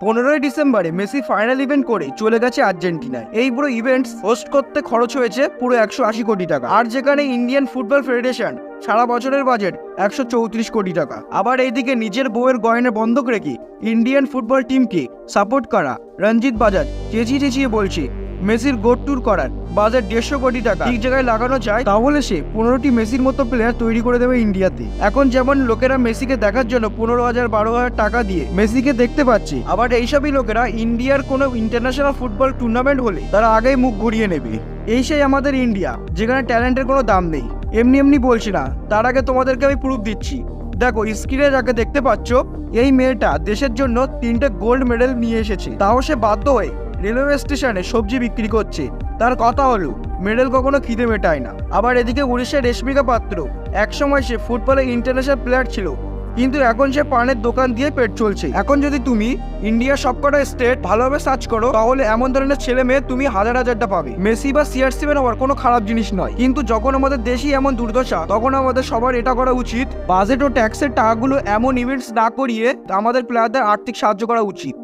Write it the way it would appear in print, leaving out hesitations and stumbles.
15ই ডিসেম্বরে Messi final event করে চলে গেছে আর্জেন্টিনায়। এই পুরো ইভেন্টস হোস্ট করতে খরচ হয়েছে পুরো 180 কোটি টাকা। আর যেখানে ইন্ডিয়ান ফুটবল ফেডারেশন সারা বছরের বাজেট 134 কোটি টাকা। আবার এইদিকে নিজের বউয়ের গয়না বন্ধক রেখে ইন্ডিয়ান ফুটবল টিমকে সাপোর্ট করা রঞ্জিত বাজাজ চেঁচিয়ে চেঁচিয়ে বলছে মেসির গোট ট্যুর করার বাজেট 150 কোটি টাকা ঠিক জায়গায় লাগানো যায়, তাহলে সে 15টি মেসির মতো প্লেয়ার তৈরি করে দেবে ইন্ডিয়াতে। এখন যেমন লোকেরা মেসিকে দেখার জন্য 15,000-12,000 টাকা দিয়ে মেসিকে দেখতে পাচ্ছে, আবার এইসবই লোকেরা ইন্ডিয়ার কোনো ইন্টারন্যাশনাল ফুটবল টুর্নামেন্ট হলে তারা আগেই মুখ ঘুরিয়ে নেবে। এই সেই আমাদের ইন্ডিয়া, যেখানে ট্যালেন্টের কোনো দাম নেই। এমনি এমনি বলছি না, তার আগে তোমাদেরকে আমি প্রুফ দিচ্ছি। দেখো, স্ক্রিনে যাকে দেখতে পাচ্ছ, এই মেয়েটা দেশের জন্য 3টে গোল্ড মেডেল নিয়ে এসেছে, তাও সে বাধ্য হয়ে রেলওয়ে স্টেশনে সবজি বিক্রি করছে। তার কথা হলো মেডেল কখনো খিদে মেটায় না। আবার এদিকে উড়িষ্যার রেশমিকা পাত্র, একসময় সে ফুটবলের ইন্টারন্যাশনাল প্লেয়ার ছিল, কিন্তু এখন সে পানের দোকান দিয়ে পেট চলছে। এখন যদি তুমি ইন্ডিয়ার সবকটা স্টেট ভালোভাবে সার্চ করো, তাহলে এমন ধরনের ছেলে মেয়ে তুমি হাজারটা পাবে। মেসি বা CR7 হওয়ার কোনো খারাপ জিনিস নয়, কিন্তু যখন আমাদের দেশই এমন দুর্দশা, তখন আমাদের সবার এটা করা উচিত, বাজেট ও ট্যাক্সের টাকাগুলো এমন ইভেন্টস না করিয়ে আমাদের প্লেয়ারদের আর্থিক সাহায্য করা উচিত।